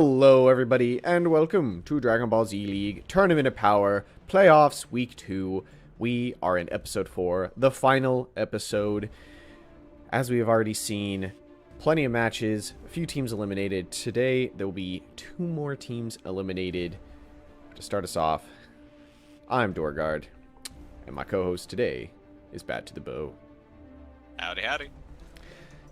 Hello everybody and welcome to Dragon Ball Z League Tournament of Power Playoffs Week 2. We are in Episode 4, the final episode. As we have already seen, plenty of matches, a few teams eliminated. Today there will be 2 more teams eliminated. To start us off, I'm Dorgard, and my co-host today is Bad to the Bow. Howdy, howdy.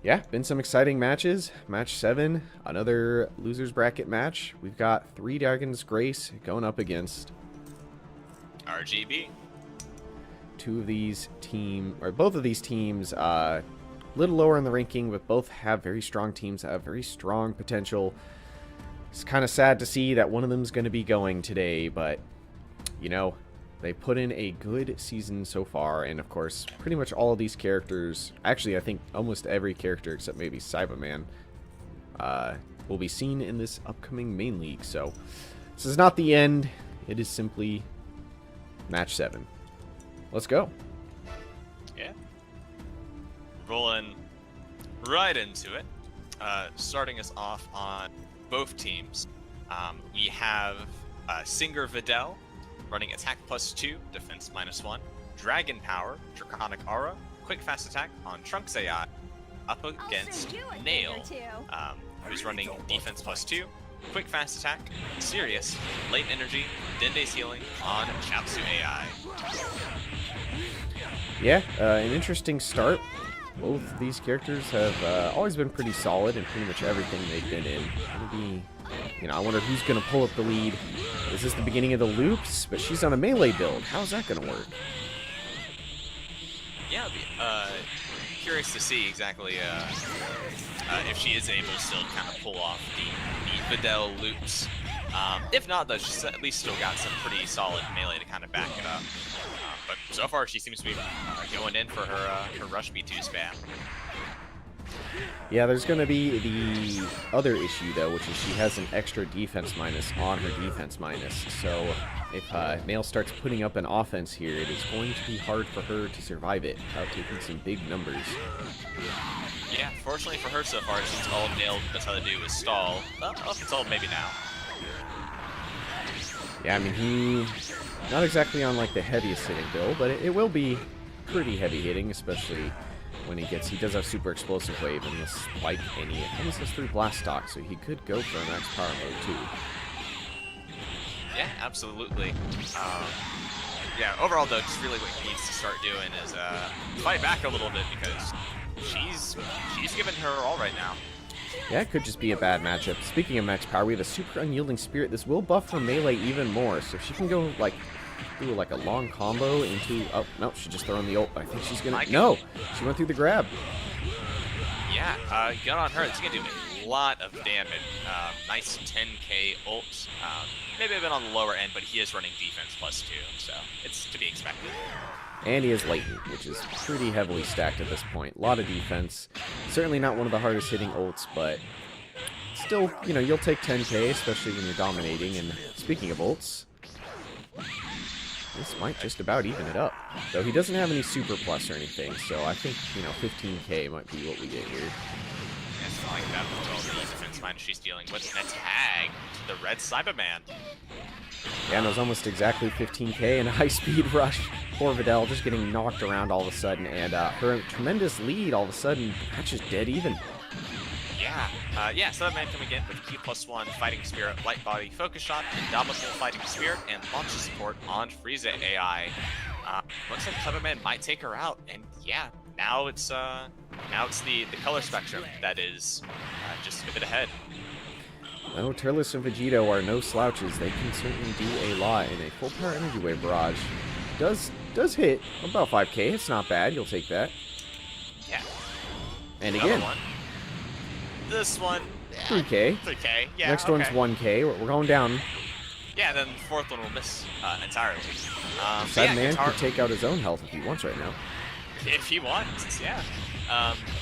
Yeah, been some exciting matches. Match 7, another losers bracket match. We've got 3 Dragon's Grace going up against RGB. Both of these teams, a little lower in the ranking, but both have very strong teams that have very strong potential. It's kind of sad to see that one of them is going to be going today, but you know, they put in a good season so far, and of course, pretty much all of these characters, actually I think almost every character except maybe Cyberman, will be seen in this upcoming main league. So this is not the end, it is simply match 7. Let's go. Yeah. Rolling right into it. Starting us off on both teams, we have Singer Videl running attack +2, defense -1, dragon power, draconic aura, quick fast attack on Trunks AI, up against Nail, who's running defense +2, quick fast attack, Sirius, late energy, Dende's healing on Chapsu AI. Yeah, an interesting start. Both of these characters have always been pretty solid in pretty much everything they've been in. I wonder who's going to pull up the lead. Is this the beginning of the loops? But she's on a melee build. How's that going to work? Yeah, curious to see exactly if she is able to still kind of pull off the Videl loops. If not, though, she's at least still got some pretty solid melee to kind of back it up. But so far, she seems to be going in for her Rush B2 spam. Yeah, there's going to be the other issue, though, which is she has an extra defense minus on her defense minus. So if Nail starts putting up an offense here, it is going to be hard for her to survive it without taking some big numbers. Yeah, fortunately for her so far, since all Nail knows how to do is stall. Up until maybe now. Yeah, I mean, he's not exactly on like the heaviest hitting build, but it will be pretty heavy hitting, especially when he does have super explosive wave and the spike, and he almost has 3 blast stock, so he could go for a max power mode too. Yeah, absolutely. Yeah, overall though, just really what he needs to start doing is fight back a little bit, because she's giving her all right now. Yeah, it could just be a bad matchup. Speaking of max power, we have a super unyielding spirit. This will buff her melee even more, so if she can go like do like a long combo into... Oh, no, she just thrown the ult. I think she's gonna... No! She went through the grab. Yeah, gun on her. It's gonna do a lot of damage. Nice 10k ult. Maybe a bit on the lower end, but he is running defense +2, so it's to be expected. And he is latent, which is pretty heavily stacked at this point. A lot of defense. Certainly not one of the hardest hitting ults, but still, you know, you'll take 10k, especially when you're dominating. And speaking of ults, this might just about even it up. Though he doesn't have any super plus or anything, so I think, 15k might be what we get here. It's not like that with all the defense minus she's dealing with. And a tag to the red Cyberman. Yeah, and it was almost exactly 15k and a high-speed rush for Videl, just getting knocked around all of a sudden, and her tremendous lead all of a sudden, match is dead even. Yeah, Cyberman coming in with Q+1 Fighting Spirit, Light Body, Focus Shot, Indomitable Fighting Spirit, and launches support on Frieza AI. Looks like Cyberman might take her out, and yeah, now it's the color spectrum that is just a bit ahead. No, Turles and Vegito are no slouches. They can certainly do a lot, and a full power energy wave barrage does hit about 5k. It's not bad. You'll take that. Yeah. And Another again, one. This one, 3k. 3k. Yeah. Next okay. one's 1k. We're going down. Yeah, then the 4th one will miss entirely. Cyberman could take out his own health if he wants right now. If he wants, yeah.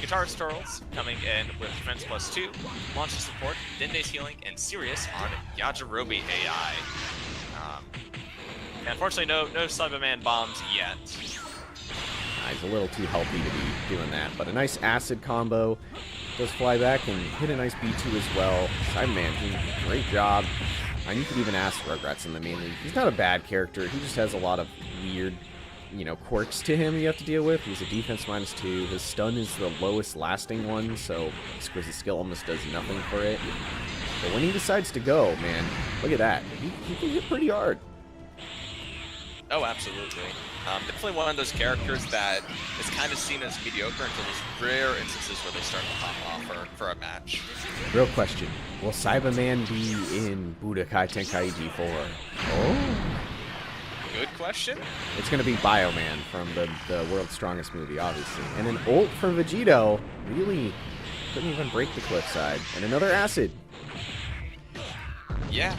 Guitarist Turles coming in with defense +2, launches support, Dende's healing, and Sirius on Yajirobe AI. Unfortunately, no Cyberman bombs yet. He's a little too healthy to be doing that, but a nice acid combo. does fly back and hit a nice B2 as well. Cyberman doing a great job. And you could even ask Rugrats in the main league. He's not a bad character. He just has a lot of weird, quirks to him you have to deal with. He's a defense -2. His stun is the lowest lasting one, so Exquisite Skill almost does nothing for it. But when he decides to go, man, look at that. He can hit pretty hard. Oh, absolutely. Definitely one of those characters that is kind of seen as mediocre until those rare instances where they start to pop off for a match. Real question. Will Cyberman be in Budokai Tenkaichi 4? Oh. Good question. It's going to be Bioman from the World's Strongest movie, obviously. And an ult for Vegito. Really couldn't even break the cliffside. And another acid. Yeah,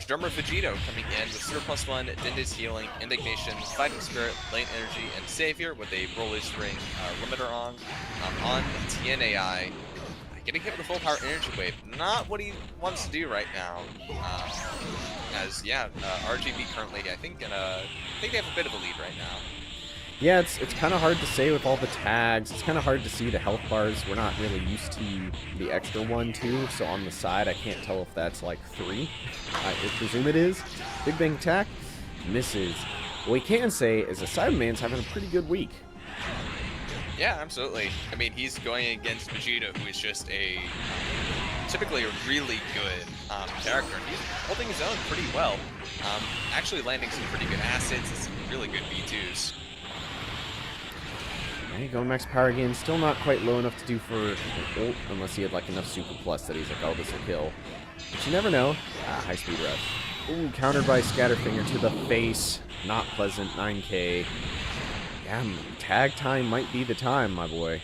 Drummer Vegito coming in with 0+1, Dinda's Healing, Indignation, Fighting Spirit, Lane Energy, and Savior with a Roller's Ring limiter on TNAI. Getting hit with a full power energy wave. Not what he wants to do right now. RGB currently, I think they have a bit of a lead right now. Yeah, it's kind of hard to say with all the tags. It's kind of hard to see the health bars. We're not really used to the extra 1, 2, so on the side, I can't tell if that's like 3. I presume it is. Big Bang Attack misses. What we can say is the Cyberman's having a pretty good week. Yeah, absolutely. I mean, he's going against Vegeta, who is just typically a really good character. He's holding his own pretty well. Actually landing some pretty good acids and some really good B2s. Okay, going max power again. Still not quite low enough to do for an ult, unless he had like enough super plus that he's like, oh, this will kill. But you never know. High speed rush. Ooh, countered by Scatterfinger to the face. Not pleasant. 9K. Yeah, tag time might be the time, my boy.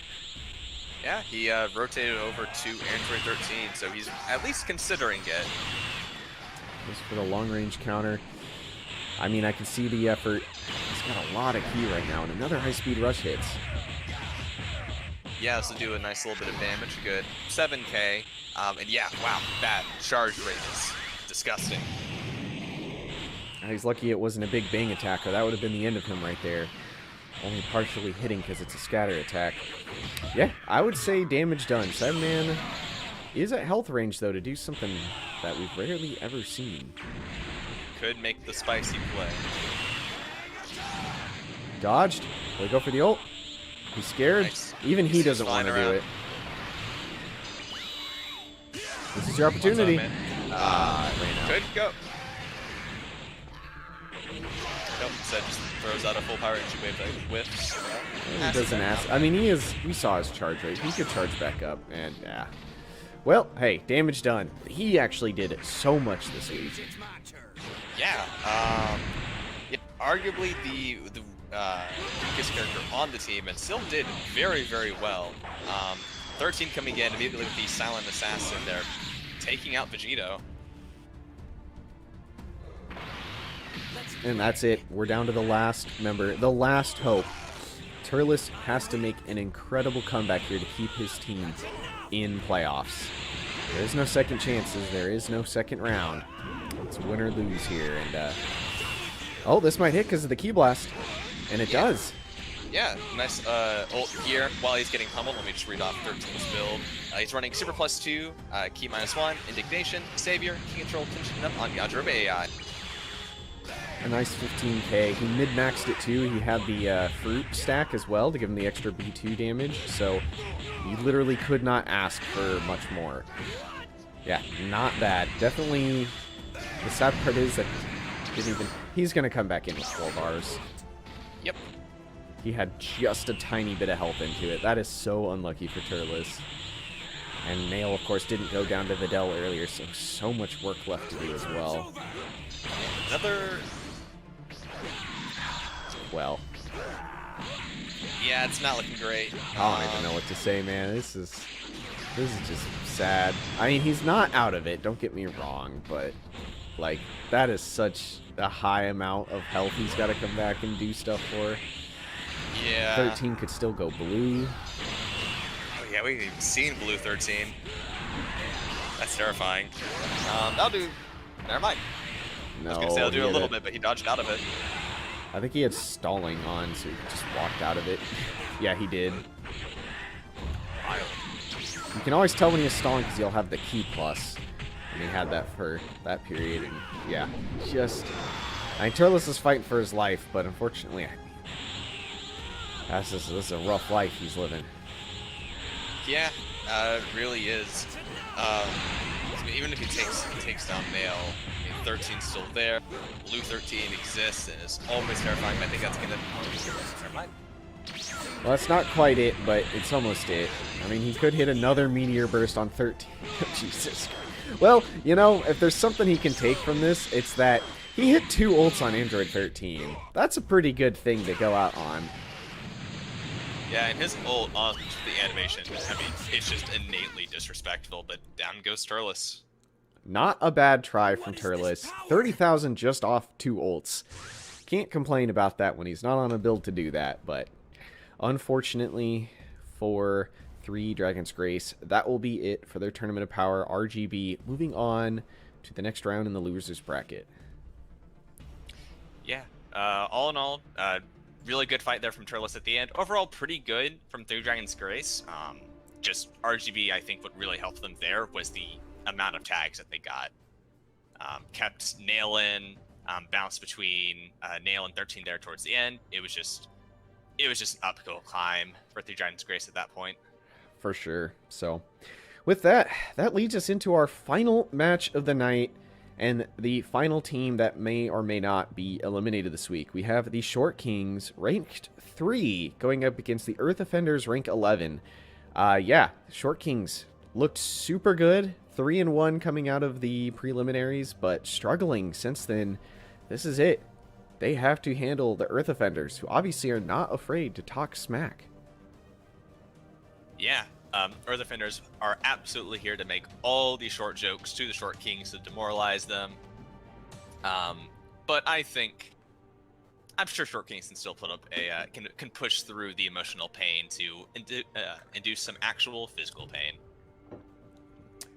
Yeah, he rotated over to Android 13, so he's at least considering it. Just for the long range counter. I mean, I can see the effort. He's got a lot of key right now, and another high-speed rush hits. Yeah, this will do a nice little bit of damage. Good. 7K. And yeah, wow, that charge rate is disgusting. He's lucky it wasn't a big bang attack, or that would have been the end of him right there. Only partially hitting because it's a scatter attack. Yeah, I would say damage done. Cyberman is at health range, though, to do something that we've rarely ever seen. Could make the spicy play. Dodged. Will he go for the ult? He's scared. Nice. Even he doesn't want to do it. This is your opportunity. It ran out. Could go. Nope, instead just throws out a full power energy wave that whiffs. He doesn't ask. I mean, we saw his charge rate. He could charge back up, and yeah. Well, hey, damage done. He actually did so much this week. Yeah, arguably the weakest character on the team, and still did very, very well. 13 coming in immediately with the Silent Assassin there, taking out Vegito. And that's it. We're down to the last member, the last hope. Turles has to make an incredible comeback here to keep his team in playoffs. There is no second chances. There is no second round. It's win or lose here. And oh, this might hit because of the Ki Blast. And it does. Yeah, nice ult here while he's getting pummeled. Let me just read off 13's build. He's running Super +2, Ki -1, Indignation, Savior, Ki Control, Tension Up on Yajirobe AI. A nice 15K. He mid-maxed it too. He had the fruit stack as well to give him the extra B2 damage. So he literally could not ask for much more. Yeah, not bad. Definitely. The sad part is that he's going to come back in with 4 bars. Yep. He had just a tiny bit of health into it. That is so unlucky for Turles. And Nail, of course, didn't go down to Videl earlier, so much work left to do as well. Another... Well. Yeah, it's not looking great. I don't even know what to say, man. This is just sad. I mean, he's not out of it, don't get me wrong, but like that is such a high amount of health he's got to come back and do stuff for. Yeah. 13 could still go blue. Oh yeah, we've even seen blue 13. That's terrifying. That'll do. Never mind. No, I was gonna say I'll do a little bit, but he dodged out of it. I think he had stalling on, so he just walked out of it. Yeah, he did. You can always tell when he's stalling because he'll have the key plus. And he had that for that period. And yeah, just... I mean, Turles is fighting for his life, but unfortunately, this is a rough life he's living. Yeah, it really is. Even if he takes down Nail, 13's still there. Blue 13 exists and is always terrifying. I think that's gonna. Never mind. Well, that's not quite it, but it's almost it. I mean, he could hit another meteor burst on 13. Jesus. Well, you know, if there's something he can take from this, it's that he hit 2 ults on Android 13. That's a pretty good thing to go out on. Yeah, and his ult on the animation, I mean, it's just innately disrespectful, but down goes Turles. Not a bad try from Turles. 30,000 just off 2 ults. Can't complain about that when he's not on a build to do that, but unfortunately for 3 Dragon's Grace, that will be it for their Tournament of Power. RGB moving on to the next round in the losers bracket. Yeah, all in all, really good fight there from Turles at the end. Overall, pretty good from 3 Dragon's Grace. Just RGB, I think what really helped them there was the amount of tags that they got. Kept Nail in, bounced between Nail and 13 there towards the end. It was just an uphill climb for 3 Dragon's Grace at that point. For sure. So, with that, that leads us into our final match of the night. And the final team that may or may not be eliminated this week. We have the Short Kings, ranked 3, going up against the Earth Offenders, rank 11. Yeah, Short Kings looked super good. 3-1 coming out of the preliminaries, but struggling since then. This is it. They have to handle the Earth Offenders, who obviously are not afraid to talk smack. Yeah. Earth Offenders are absolutely here to make all these short jokes to the Short Kings to demoralize them. But I'm sure Short Kings can still put up a can push through the emotional pain to induce some actual physical pain.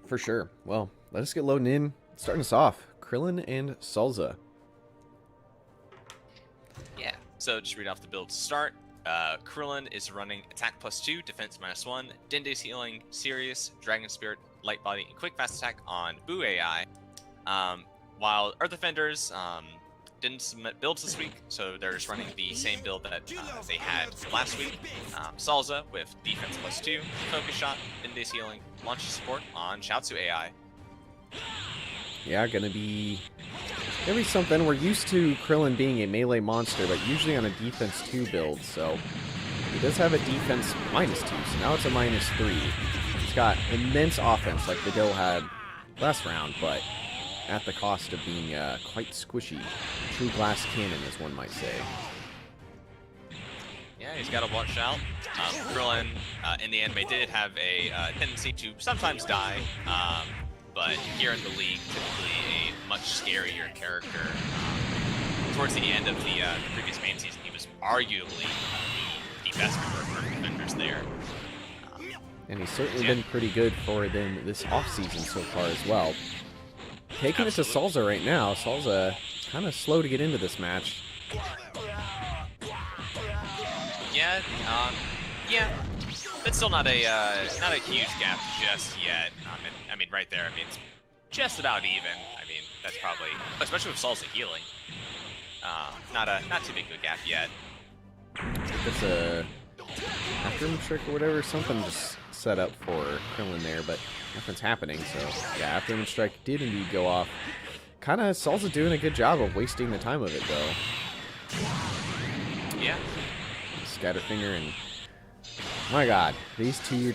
For sure. Well, let us get loading in. Starting us off, Krillin and Salza. Yeah. So just read off the build to start. Krillin is running attack +2, defense -1, Dende's healing, Sirius, Dragon Spirit, Light Body, and quick fast attack on Boo AI. While Earth Defenders didn't submit builds this week, so they're just running the same build that they had last week. Salza with defense +2, focus shot, Dende's healing, launch support on Shiatsu AI. Yeah, gonna be something. We're used to Krillin being a melee monster, but usually on a defense 2 build, so he does have a defense -2, so now it's a -3. He's got immense offense like Videl had last round, but at the cost of being quite squishy. True glass cannon, as one might say. Yeah, he's got a watch out. Krillin in the anime did have a tendency to sometimes die, but here in the league, typically a much scarier character. Towards the end of the previous main season, he was arguably the best member of Earth Defenders there. And he's certainly been pretty good for them this offseason so far as well. Taking it to Salza right now. Salza kind of slow to get into this match. Yeah, yeah. It's still not a huge gap just yet. I mean, right there. I mean, it's just about even. I mean, that's probably, especially with Salsa healing, not too big of a gap yet. It's a afternoon trick or whatever. Something just set up for Krillin there, but nothing's happening. So yeah, afternoon strike did indeed go off. Kind of Salsa doing a good job of wasting the time of it though. Yeah. Scatterfinger and my god, these two.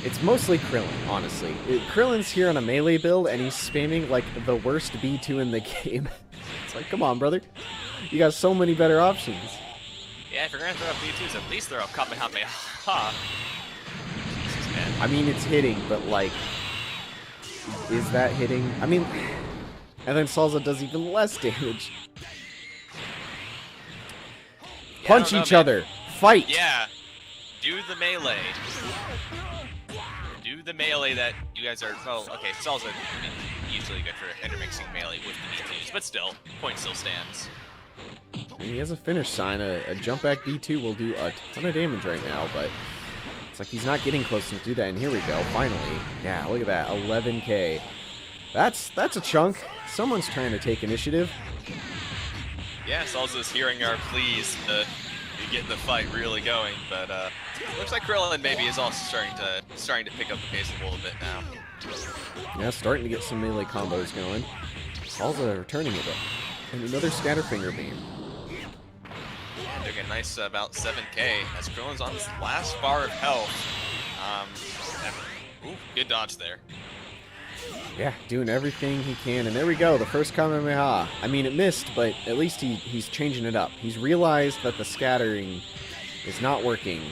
It's mostly Krillin, honestly. Krillin's here on a melee build, and he's spamming, like, the worst B2 in the game. It's like, come on, brother. You got so many better options. Yeah, if you're gonna throw up B2s, at least throw up Kamehameha. Jesus, man. I mean, it's hitting, but, like, is that hitting? I mean, and then Salza does even less damage. Yeah, Punch each other. Fight. Yeah. Do the melee. Do the melee that you guys are. Oh, okay. Salza usually good for intermixing melee with the B2s, but still, point still stands. And he has a finish sign. A jump back B2 will do a ton of damage right now, but It's like he's not getting close enough to do that, and here we go, finally. Yeah, look at that, 11k. That's a chunk. Someone's trying to take initiative. Yeah, Salza's hearing our pleas to get the fight really going, but looks like Krillin maybe is also starting to pick up the pace a little bit now. Yeah, starting to get some melee combos going. Salza returning it, and another Scatterfinger beam. Doing a nice about 7k as Krillin's on his last bar of health. Ooh, good dodge there. Yeah, doing everything he can, and there we go, the first Kamehameha. I mean, it missed, but at least he's changing it up. He's realized that the scattering is not working.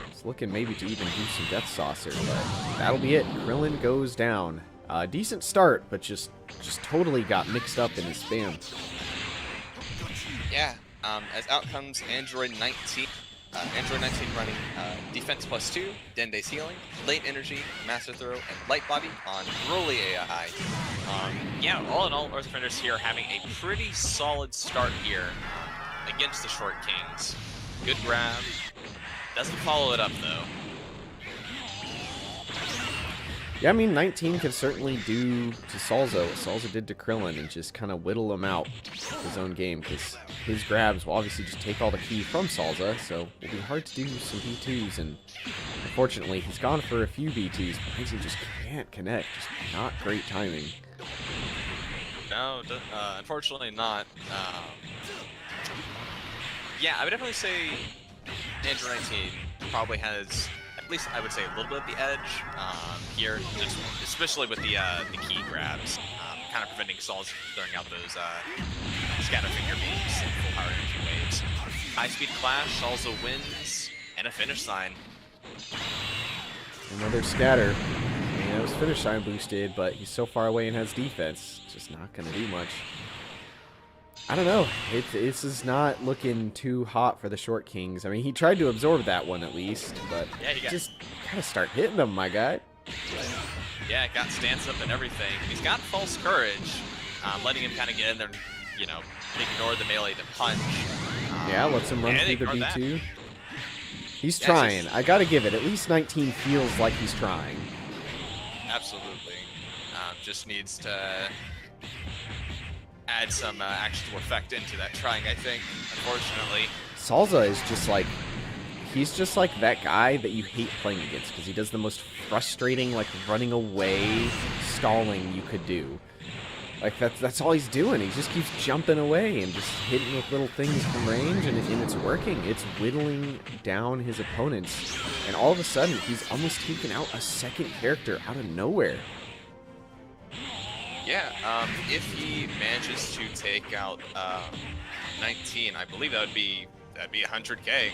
He's looking maybe to even do some Death Saucer, but that'll be it. Krillin goes down. Decent start, but just totally got mixed up in his spam. Yeah, as out comes Android 19. Android 19 running Defense +2, Dende's Healing, Late Energy, Master Throw, and Light Body on Broly AI. Yeah, all in all, Earth Defenders here are having a pretty solid start here against the Short Kings. Good grab. Doesn't follow it up, though. Yeah, I mean, 19 could certainly do to Salza what Salza did to Krillin and just kind of whittle him out of his own game, because his grabs will obviously just take all the ki from Salza, so it'll be hard to do some B2s, and unfortunately, he's gone for a few B2s, but he just can't connect. Just not great timing. No, unfortunately not. Yeah, I would definitely say Android 19 probably has, at least I would say, a little bit of the edge here, just especially with the key grabs, kind of preventing Salza from throwing out those Scatterfinger beams and full power energy waves. High speed clash, Salza wins, and a finish sign. Another scatter. I mean, that was finish sign boosted, but he's so far away and has defense, just not going to do much. I don't know. This is not looking too hot for the Short Kings. I mean, he tried to absorb that one at least, but yeah, just gotta start hitting them, my guy. Yeah, got stance up and everything. He's got false courage, letting him kind of get in there, you know, ignore the melee to punch. Yeah, lets him run through the B2. That. He's trying. I gotta give it. At least 19 feels like he's trying. Absolutely. Just needs to add some actual effect into that trying, I think, unfortunately. Salza is just like, he's just like that guy that you hate playing against, because he does the most frustrating, like, running away stalling you could do. Like, that's all he's doing. He just keeps jumping away and just hitting with little things from range, and it's working. It's whittling down his opponents, and all of a sudden, he's almost taken out a second character out of nowhere. Yeah, if he manages to take out 19, I believe that'd be 100k,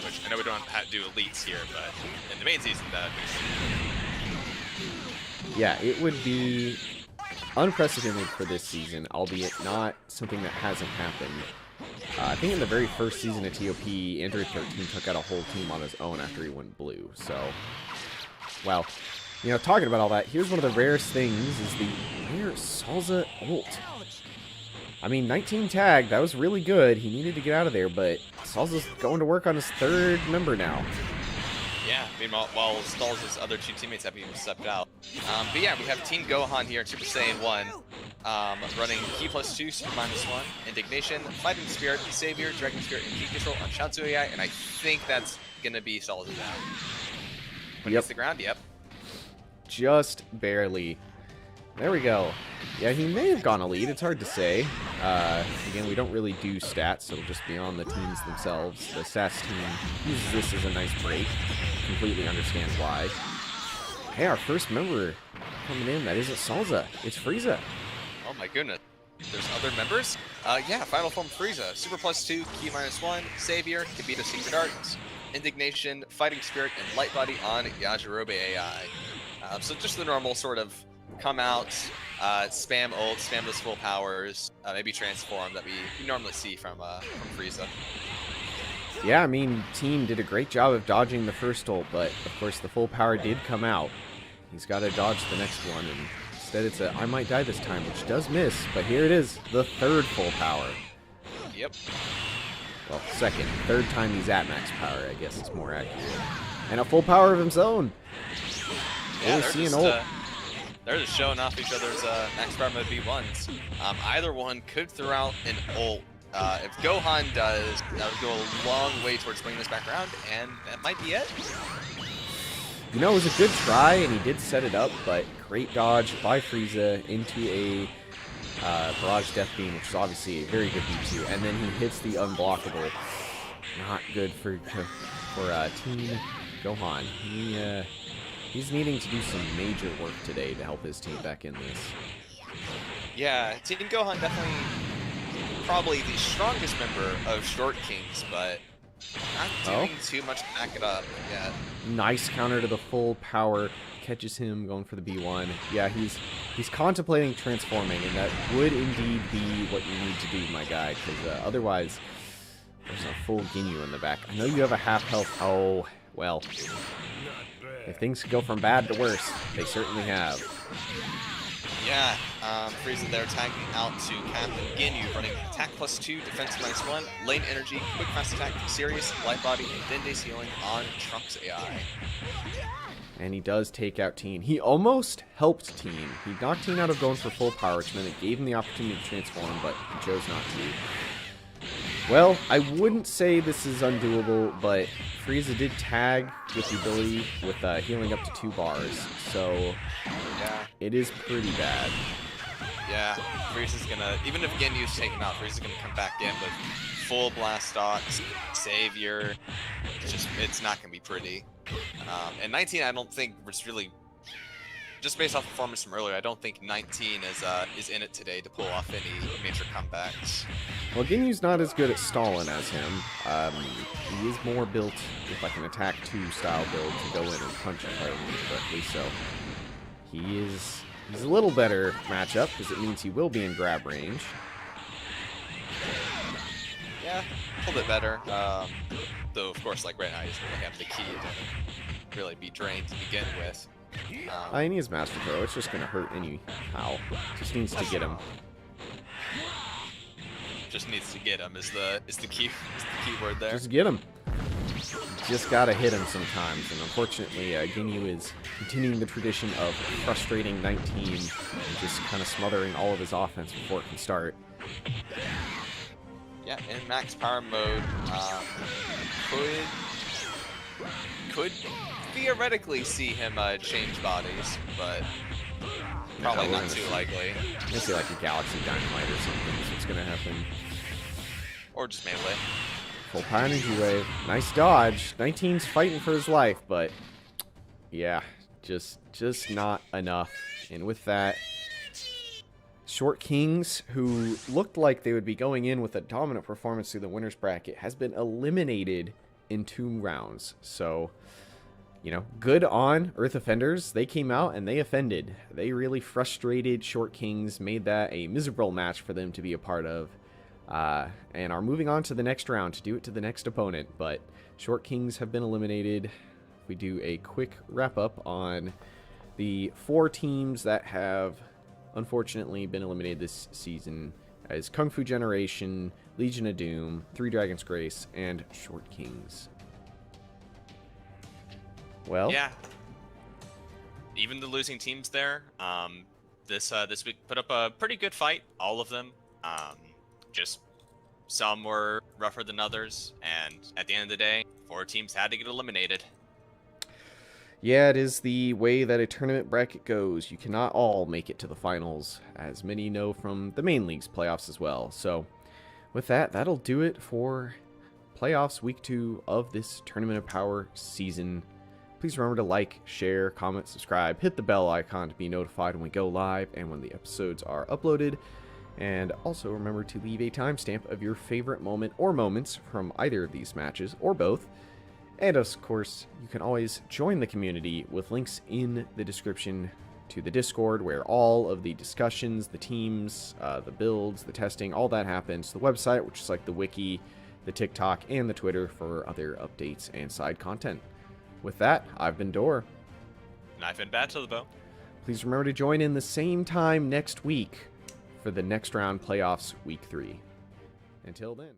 which I know we don't have to do elites here, but in the main season, that'd be. Yeah, it would be unprecedented for this season, albeit not something that hasn't happened. I think in the very first season of TOP, Android 13 took out a whole team on his own after he went blue, so, well. You know, talking about all that, here's one of the rarest things, is the rare Salza ult. I mean, 19 tag, that was really good. He needed to get out of there, but Salza's going to work on his third member now. Yeah, meanwhile, while Salza's other two teammates have even stepped out. But yeah, we have Team Gohan here in Super Saiyan 1, running Ki +2, Super -1, Indignation, Fighting Spirit, Savior, Dragon Spirit, and Ki Control on Shansu AI, and I think that's going to be Salza now. When he hits the ground, yep. Just barely. There we go. Yeah, he may have gone elite. It's hard to say. Again, we don't really do stats, so it'll just be on the teams themselves. The SAS team uses this as a nice break. Completely understand why. Hey, our first member coming in. That isn't Salza. It's Frieza. Oh my goodness. There's other members? Yeah, Final Form Frieza. Super +2, Ki -1, Savior, Kibito Secret Arts, Indignation, Fighting Spirit, and Light Body on Yajirobe AI. So just the normal sort of come out, spam ult, spam those full powers, maybe transform that we normally see from Frieza. Yeah, I mean, team did a great job of dodging the first ult, but of course the full power did come out. He's got to dodge the next one, and instead it's a I might die this time, which does miss, but here it is, the third full power. Yep. Well, second, third time he's at max power, I guess is more accurate. And a full power of his own. Yeah, they're just showing off each other's max power mode B1s. Either one could throw out an ult. If Gohan does, that would go a long way towards bringing this back around, and that might be it. You know, it was a good try, and he did set it up, but great dodge by Frieza into a Barrage Death Beam, which is obviously a very good B2, and then he hits the unblockable. Not good for Team Gohan. He's needing to do some major work today to help his team back in this. Yeah, Team Gohan definitely probably the strongest member of Short Kings, but not doing too much to back it up yet. Nice counter to the full power. Catches him going for the B1. Yeah, he's contemplating transforming, and that would indeed be what you need to do, my guy, because otherwise there's a full Ginyu in the back. I know you have a half health. Oh, well. If things go from bad to worse, they certainly have. Yeah, Frieza there tagging out to Captain Ginyu, running attack +2, defense -1, lane energy, quick fast attack, serious, light body, and Dende's healing on Trunks AI. And he does take out Teen. He almost helped Teen. He knocked Teen out of going for full power, which meant it gave him the opportunity to transform, but he chose not to. Well, I wouldn't say this is undoable, but Frieza did tag with the ability with healing up to 2 bars, so yeah, it is pretty bad. Yeah, Frieza's gonna, even if Genyu's taken out, Frieza's gonna come back in with full blast stocks, Savior. It's not gonna be pretty. And 19, I don't think was really, just based off performance from earlier, I don't think 19 is in it today to pull off any major comebacks. Well, Genyu's not as good at stalling as him. He is more built with like an attack 2 style build to go in and punch if I remember correctly, so he's a little better matchup because it means he will be in grab range. Yeah, a little bit better. Though, of course, like right now, he doesn't really have the key to really be drained to begin with. I need his Master Throw. It's just going to hurt anyhow. Just needs to get him. Just needs to get him is the key word there. Just get him. Just gotta hit him sometimes, and unfortunately, Ginyu is continuing the tradition of frustrating 19 and just kind of smothering all of his offense before it can start. Yeah, in max power mode, could theoretically see him change bodies, but probably not too likely. I'm gonna say like a Galaxy Dynamite or something is what's gonna happen. Or just melee. Full power energy wave. Nice dodge. 19's fighting for his life, but yeah, just not enough. And with that, Short Kings, who looked like they would be going in with a dominant performance through the winner's bracket, has been eliminated in 2 rounds. So, you know, good on Earth Offenders. They came out and they offended. They really frustrated Short Kings, made that a miserable match for them to be a part of. And are moving on to the next round to do it to the next opponent. But Short Kings have been eliminated. We do a quick wrap up on the 4 teams that have unfortunately been eliminated this season as Kung Fu Generation, Legion of Doom, 3 Dragons Grace, and Short Kings. Well, yeah. Even the losing teams there, this week put up a pretty good fight, all of them. Just some were rougher than others, and at the end of the day, 4 teams had to get eliminated. Yeah, it is the way that a tournament bracket goes. You cannot all make it to the finals, as many know from the main league's playoffs as well. So, with that, that'll do it for playoffs week 2 of this Tournament of Power season. Please remember to like, share, comment, subscribe, hit the bell icon to be notified when we go live and when the episodes are uploaded. And also remember to leave a timestamp of your favorite moment or moments from either of these matches, or both. And of course, you can always join the community with links in the description to the Discord, where all of the discussions, the teams, the builds, the testing, all that happens. The website, which is like the wiki, the TikTok, and the Twitter for other updates and side content. With that, I've been Dor. And I've been Battlebo. Please remember to join in the same time next week for the next round playoffs week 3. Until then.